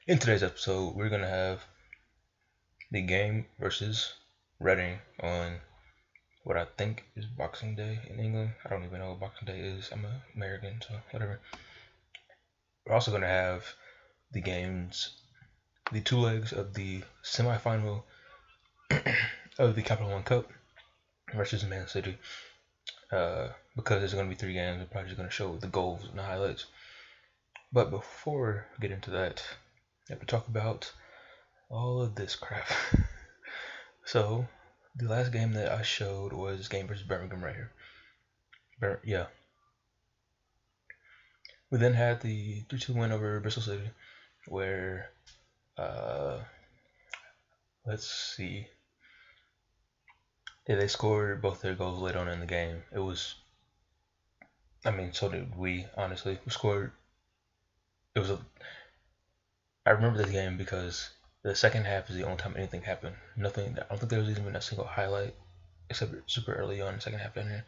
In today's episode, we're gonna have the game versus Reading on what I think is Boxing Day in England. I don't even know what Boxing Day is. I'm an American, so whatever. We're also gonna have the games, the two legs of the semifinal of the Capital One Cup versus Man City. Because there's gonna be three games, we're probably just gonna show the goals and the highlights. But before we get into that, I have to talk about all of this crap. So, the last game that I showed was game versus Birmingham right here. Yeah. We then had the 3-2 win over Bristol City, where, uh, let's see. Yeah, they scored both their goals late on in the game. It was, I mean, so did we, honestly. We scored, it was a, I remember this game because the second half is the only time anything happened. Nothing, I don't think there was even a single highlight, except super early on in the second half in here.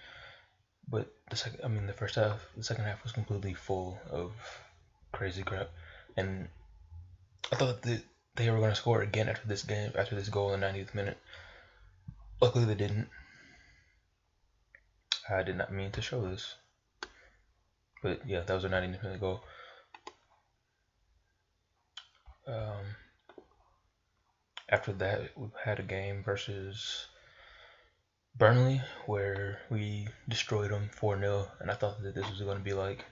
But the first half, the second half was completely full of crazy crap, and I thought that they were going to score again after this game, after this goal in the 90th minute. Luckily, they didn't. I did not mean to show this, but yeah, that was a 90th minute goal. Um, After that, we had a game versus Burnley where we destroyed them 4-0, and I thought that this was going to be like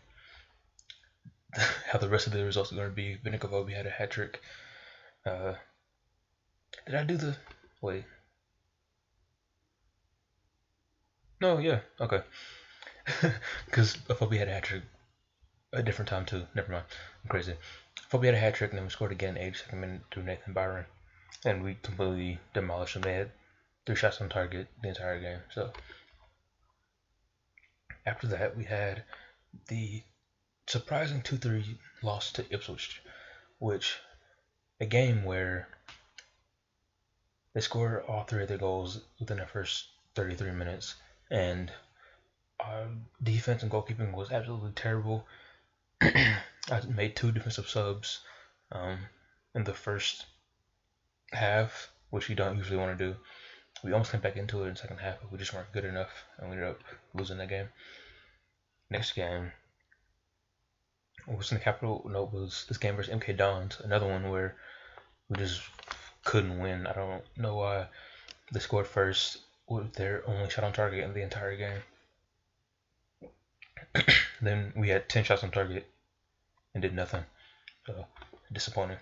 how the rest of the results are going to be. Vinikovobi had a hat trick. Uh, did I do the wait? No, yeah, okay. Because Phobie had a hat trick a different time too. Never mind, I'm crazy. Phobie had a hat trick and then we scored again 82nd minute through Nathan Byron, and we completely demolished them. They had 3 shots on target the entire game. So after that, we had the surprising 2-3 loss to Ipswich, which a game where they scored all three of their goals within the first 33 minutes, and our defense and goalkeeping was absolutely terrible. I made 2 defensive subs um, in the first half, which you don't usually want to do. We almost came back into it in the second half, but we just weren't good enough, and we ended up losing that game. Next game was in the capital. No, it was this game versus MK Dons, another one where we just couldn't win. I don't know why. They scored first with their only shot on target in the entire game. Then we had 10 shots on target and did nothing. So disappointing.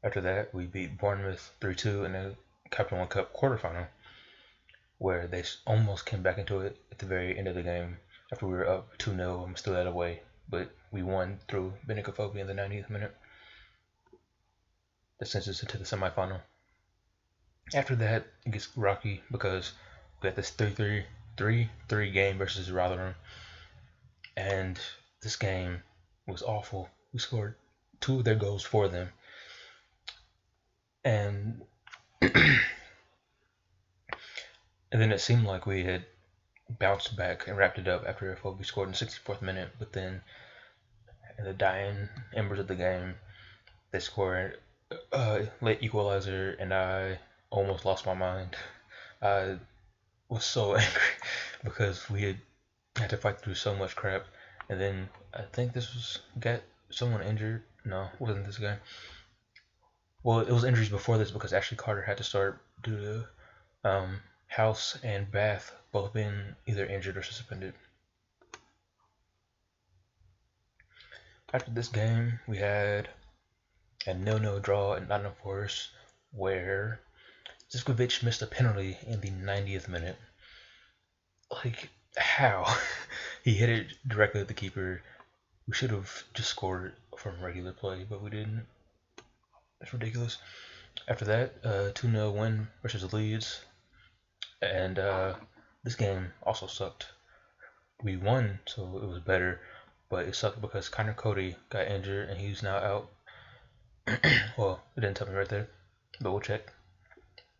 After that, we beat Bournemouth 3-2 in the Capital One Cup quarterfinal, where they almost came back into it at the very end of the game after we were up 2-0 and still had a way. But we won through Vinikovobi in the 90th minute. That sends us into the semifinal. After that, it gets rocky because we got this 3-3 game versus Rotherham, and this game was awful. We scored 2 of their goals for them, and and then it seemed like we had bounced back and wrapped it up after Fobi scored in the 64th minute. But then, in the dying embers of the game, they scored a late equalizer, and I almost lost my mind. I was so angry because we had to fight through so much crap, and then I think this was got someone injured. No, it wasn't this guy. Well, it was injuries before this because Ashley Carter had to start due to House and Bath both being either injured or suspended. After this game, we had a 0-0 draw at Nottingham Forest where Zivkovic missed a penalty in the 90th minute. Like, how? He hit it directly at the keeper. We should have just scored from regular play, but we didn't. That's ridiculous. After that, 2-0 win versus Leeds. And this game also sucked. We won, so it was better, but it sucked because Connor Cody got injured and he's now out. Well, it didn't tell me right there, but we'll check.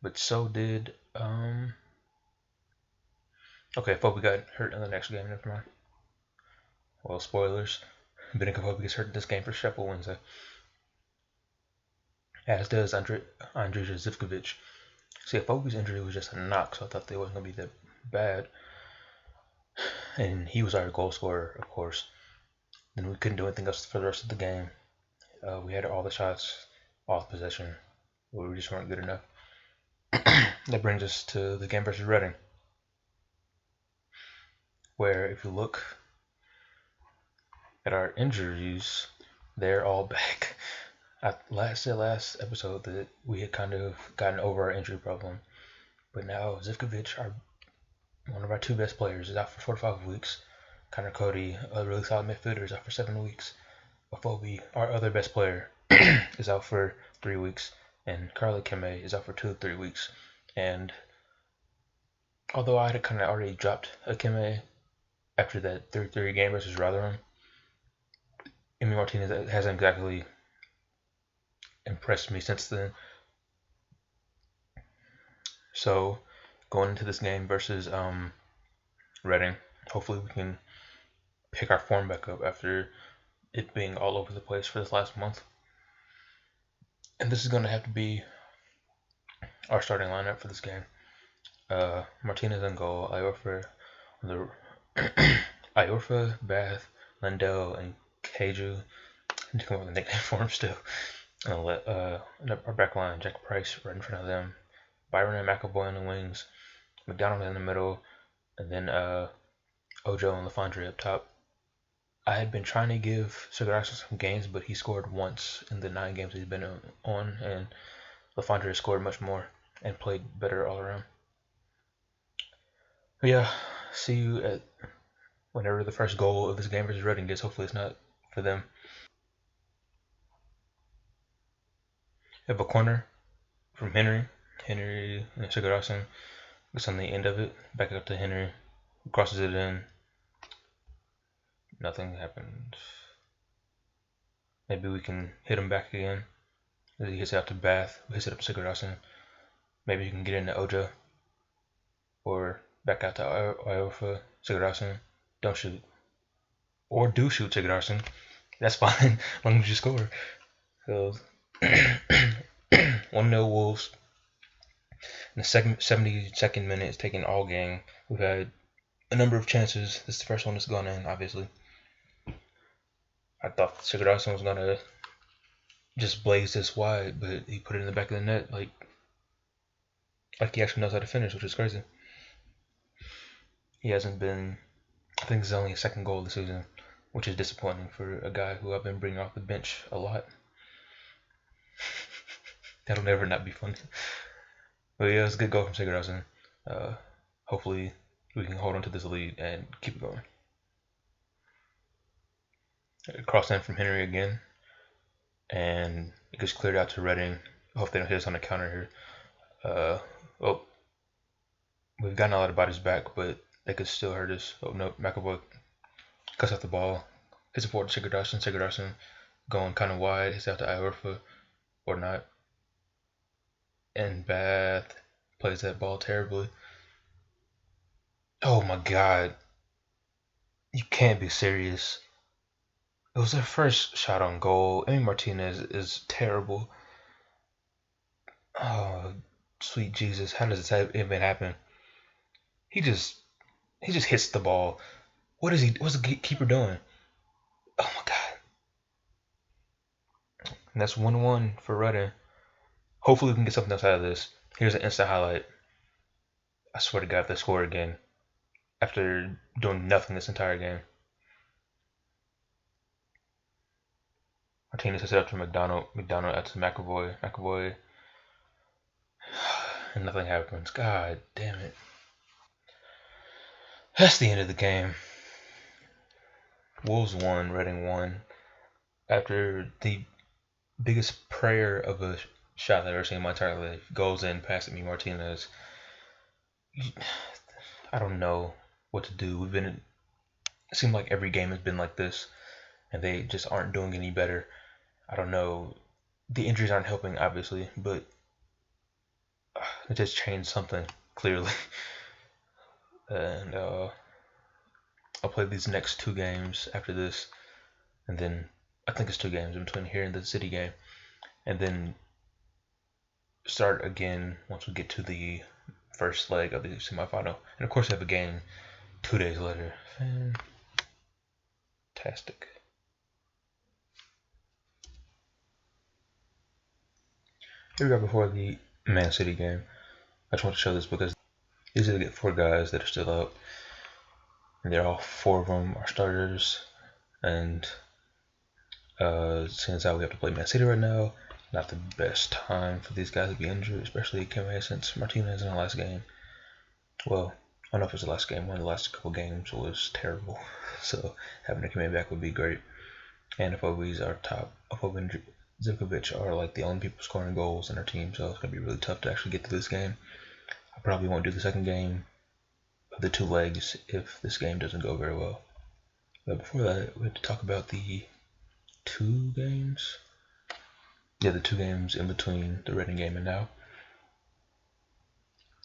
But so did okay, Fobi got hurt in the next game. Never mind. Well, spoilers. Benica Fobi gets hurt in this game for Sheffield Wednesday. as does Andrei Zivkovic. See, Fogi's injury was just a knock, so I thought they wasn't going to be that bad. And he was our goal scorer, of course. Then we couldn't do anything else for the rest of the game. We had all the shots, all the possession, but we just weren't good enough. That brings us to the game versus Reading, where if you look at our injuries, they're all back. I said last episode that we had kind of gotten over our injury problem, but now Zivkovic, one of our two best players, is out for 4 to 5 weeks. Connor Cody, a really solid midfielder, is out for 7 weeks. Afobe, our other best player, is out for 3 weeks, and Carly Keme is out for 2 to 3 weeks. And although I had kind of already dropped Akeme after that 3-3 game versus Rotherham, Emi Martinez hasn't exactly impressed me since then. So going into this game versus Reading, hopefully we can pick our form back up after it being all over the place for this last month. And this is going to have to be our starting lineup for this game. Martinez in goal, Iorfa on the Iorfa, Bath, Lindell, and Keju. I need to come up with a nickname for him still. And I'll let our back line, Jack Price, right in front of them. Byron and McAvoy on the wings. McDonald in the middle. And then Ojo and LaFondre up top. I had been trying to give Sigurdsson some games, but he scored once in the 9 games he's been on, and LaFondre scored much more and played better all around. But yeah, see you at whenever the first goal of this game versus Reading is. Hopefully it's not for them. We have a corner from Henry. Henry and Sigurdsson gets on the end of it, back up to Henry, crosses it in. Nothing happened. Maybe we can hit him back again. He hits it out to Bath. We hits it up to Sigurdsson. Maybe you can get into Ojo. Or back out to Iorfa. Sigurdsson. Don't shoot. Or do shoot Sigurdsson. That's fine, as long as you score. So 1-0 Wolves. In the 72nd minute, it's taking all game. We've had a number of chances. This is the first one that's gone in, obviously. I thought Sigurdsson was gonna just blaze this wide, but he put it in the back of the net like he actually knows how to finish, which is crazy. He hasn't been. I think this is only his second goal this season, which is disappointing for a guy who I've been bringing off the bench a lot. That'll never not be funny. But yeah, it's a good goal from Sigurdsson. Hopefully we can hold on to this lead and keep it going. Cross in from Henry again, and it gets cleared out to Reading. I hope they don't hit us on the counter here. We've gotten a lot of bodies back, but they could still hurt us. Oh no, McAvoy cuts off the ball, hits it forward to Sigurdsson. Sigurdsson going kind of wide, hits out to Iorfa or not. And Bath plays that ball terribly. Oh my god. You can't be serious. It was their first shot on goal. Emi Martinez is terrible. Oh, sweet Jesus. How does this even happen? He just hits the ball. What's the keeper doing? Oh my god. And that's 1-1 for Reading. Hopefully we can get something else out of this. Here's an instant highlight. I swear to God if they score again after doing nothing this entire game. Martinez hits it up to McDonald. McDonald out to McAvoy. McAvoy. And nothing happens. God damn it. That's the end of the game. Wolves won. Reading won. After the biggest prayer of a shot I've ever seen in my entire life goes in past Emi Martinez. I don't know what to do. It seems like every game has been like this, and they just aren't doing any better. I don't know. The injuries aren't helping, obviously, but it just changed something clearly. And I'll play these next 2 games after this, and then I think it's 2 games in between here and the City game, and then start again once we get to the first leg of the semifinal. And of course, we have a game 2 days later. Fantastic. Here we go before the Man City game. I just want to show this because these are the 4 guys that are still out. And they're all 4 of them are starters. And since how we have to play Man City right now, not the best time for these guys to be injured, especially Kame since Martinez in the last game. Well, I don't know if it's the last game. One of the last couple games was terrible. So having Kame back would be great. And Afobe's our top. Afobe and Zivkovic are like the only people scoring goals in our team, so it's going to be really tough to actually get to this game. I probably won't do the second game of the 2 legs if this game doesn't go very well. But before that, we have to talk about the 2 games. Yeah, the 2 games in between the Reading game and now.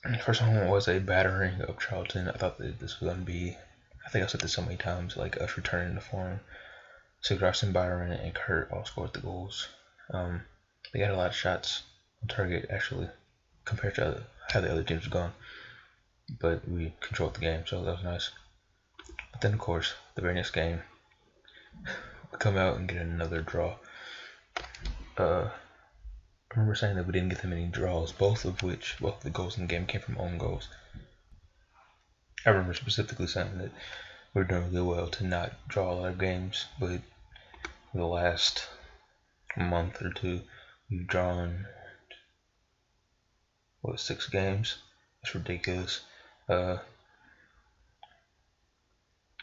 The first one was a battering of Charlton. I thought that this was going to be, I think I've said this so many times, like us returning to form. Sigurdsson, Byron, and Kurt all scored the goals. They got a lot of shots on target, actually, compared to how the other teams have gone. But we controlled the game, so that was nice. But then, of course, the very next game, we come out and get another draw. I remember saying that we didn't get that many draws, both of the goals in the game came from own goals. I remember specifically saying that we were doing really well to not draw a lot of games, but for the last month or 2, we've drawn 6 games. It's ridiculous.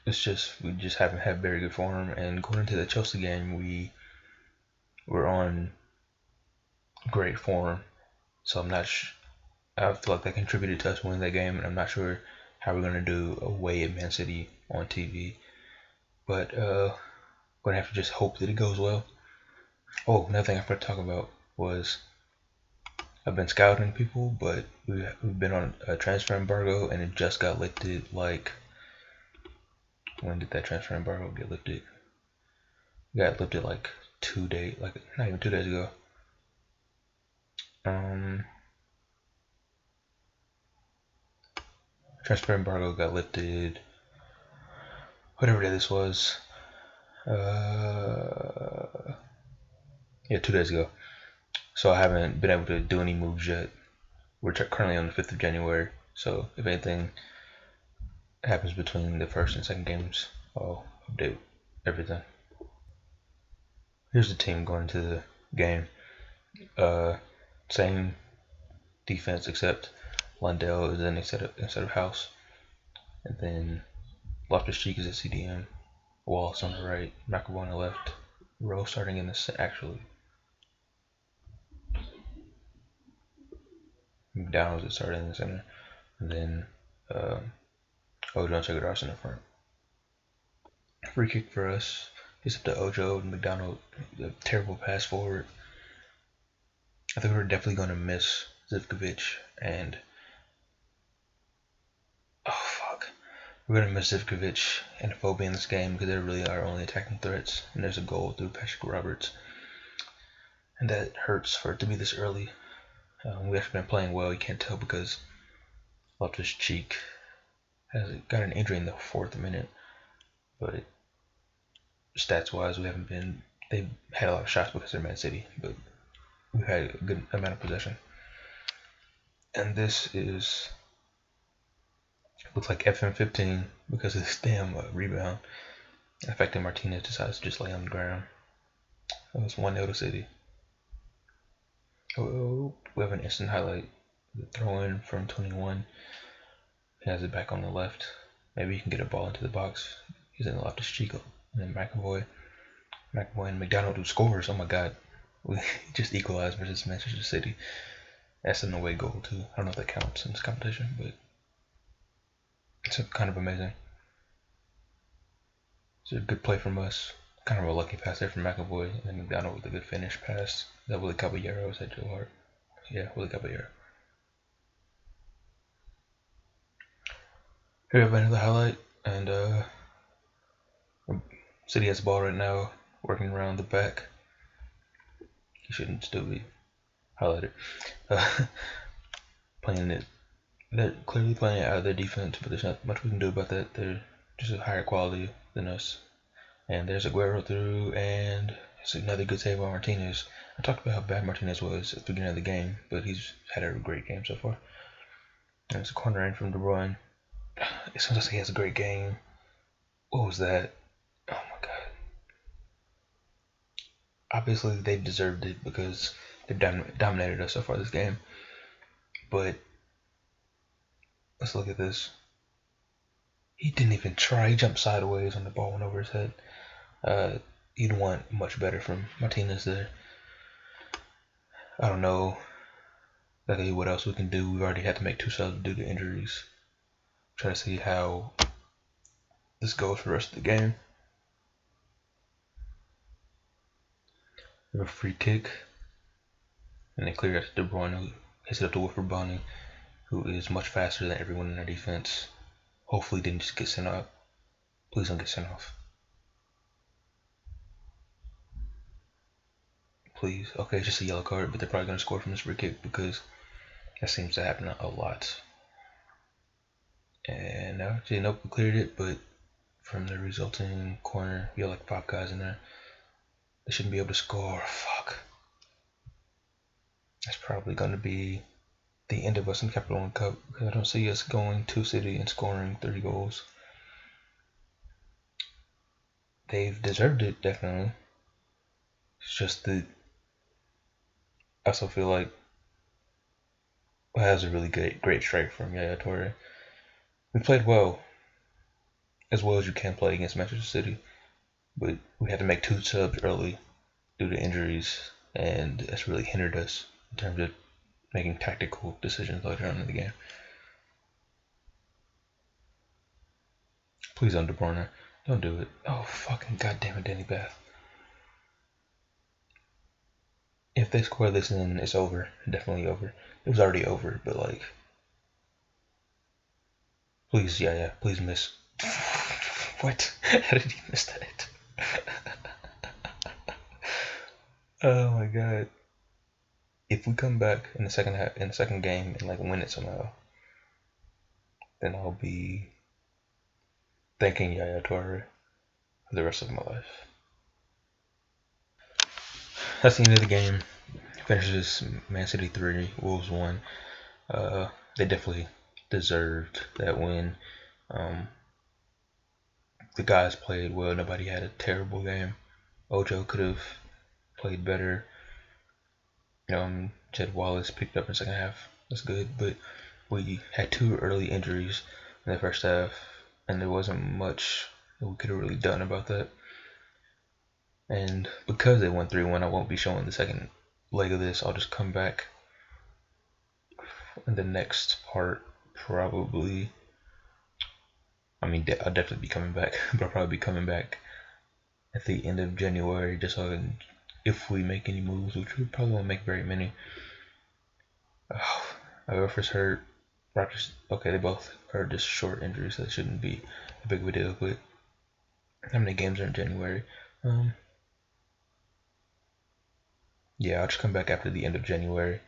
It's just we just haven't had very good form, and going into the Chelsea game, we were on great form. So I'm not. I feel like that contributed to us winning that game, and I'm not sure how we're gonna do away at Man City on TV. But gonna have to just hope that it goes well. Oh, another thing I forgot to talk about was I've been scouting people, but we've been on a transfer embargo, and it just got lifted. Like, when did that transfer embargo get lifted? It got lifted like 2 days, like not even 2 days ago. Transfer embargo got lifted, whatever day this was. Yeah, 2 days ago. So I haven't been able to do any moves yet. We're currently on the 5th of January, so if anything happens between the first and second games, I'll update everything. Here's the team going into the game. Same defense except Lundell is in instead of House, and then Loftus-Cheek is at CDM, Wallace on the right, McAvoy on the left, Rowe starting in the actually. McDonald's is starting in the center, and then Ojo and Sigurdsson in the front. Free kick for us. It's up to Ojo and McDonald. A terrible pass forward. I think we're definitely going to miss Zivkovic and we're going to miss Zivkovic and Afobe in this game because they're really our only attacking threats. And there's a goal through Patrick Roberts, and that hurts for it to be this early. We've actually been playing well. You can't tell because Loftus-Cheek has got an injury in the 4th minute, but stats-wise, we haven't been. They've had a lot of shots because they're Man City, but we've had a good amount of possession. And this looks like FM15 because of this damn rebound. Affecting Martinez decides to just lay on the ground. It was 1-0 to City. Oh, we have an instant highlight. The throw in from 21. He has it back on the left. Maybe he can get a ball into the box. He's in the Loftus-Cheek. And then McAvoy and McDonald who scores. Oh my god. We just equalized versus Manchester City. That's an away goal too. I don't know if that counts in this competition, but it's kind of amazing. It's a good play from us. Kind of a lucky pass there from McAvoy, and then McDonald with a good finish pass. That Willie Caballero was at Joe Hart. Yeah, Willie Caballero. Here we have another highlight, and City has the ball right now, working around the back. He shouldn't still be. highlighted. Uh, playing it. They're clearly playing it out of their defense, but there's not much we can do about that. They're just a higher quality than us. And there's Aguero through, and it's another good save by Martinez. I talked about how bad Martinez was at the beginning of the game, but he's had a great game so far. And it's a corner in from De Bruyne. It sounds like he has a great game. What was that? Oh my god. Obviously, they deserved it because they've dominated us so far this game. But let's look at this. He didn't even try. He jumped sideways and the ball went over his head. You'd want much better from Martinez there. I don't know exactly what else we can do. We've already had to make 2 subs due to injuries. Try to see how this goes for the rest of the game. We have a free kick, and they clear it to De Bruyne, who hits it up to Wolverhampton, who is much faster than everyone in their defense. Hopefully, didn't just get sent off. Please don't get sent off. Please. Okay, it's just a yellow card, but they're probably going to score from this free kick because that seems to happen a lot. And now, nope, we cleared it, but from the resulting corner, we have like 5 guys in there. They shouldn't be able to score. Fuck. That's probably going to be the end of us in Capital One Cup because I don't see us going to City and scoring 30 goals. They've deserved it, definitely. It's just that I also feel like it has a really great strike from Yaya Toure. We played well as you can play against Manchester City, but we had to make 2 subs early due to injuries, and that's really hindered us in terms of making tactical decisions later on in the game. Please don't, De Bruyne. Don't do it. Oh, fucking goddamn it, Danny Bath. If they score this, then it's over. Definitely over. It was already over, but like, please, yeah, please miss. What? How did he miss that? Oh my god. If we come back in the second game, and like win it somehow, then I'll be thanking Yaya Toure for the rest of my life. That's the end of the game. Finishes Man City 3, Wolves 1. They definitely deserved that win. The guys played well. Nobody had a terrible game. Ojo could have played better. Jed Wallace picked up in the second half. That's good, but we had 2 early injuries in the first half, and there wasn't much that we could have really done about that. And because they won 3-1, I won't be showing the second leg of this. I'll just come back in the next part, probably. I mean, I'll definitely be coming back, but I'll probably be coming back at the end of January, just so if we make any moves, which we probably won't make very many. Whoever's hurt, Raptors. Okay, they both are just short injuries, so that shouldn't be a big of a deal. But how many games are in January? Yeah, I'll just come back after the end of January,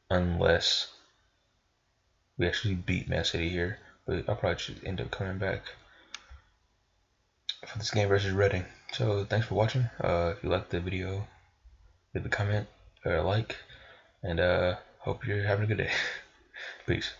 unless we actually beat Man City here. But I'll probably just end up coming back for this game versus Reading. So thanks for watching. If you liked the video, leave a comment or a like, and hope you're having a good day. Peace.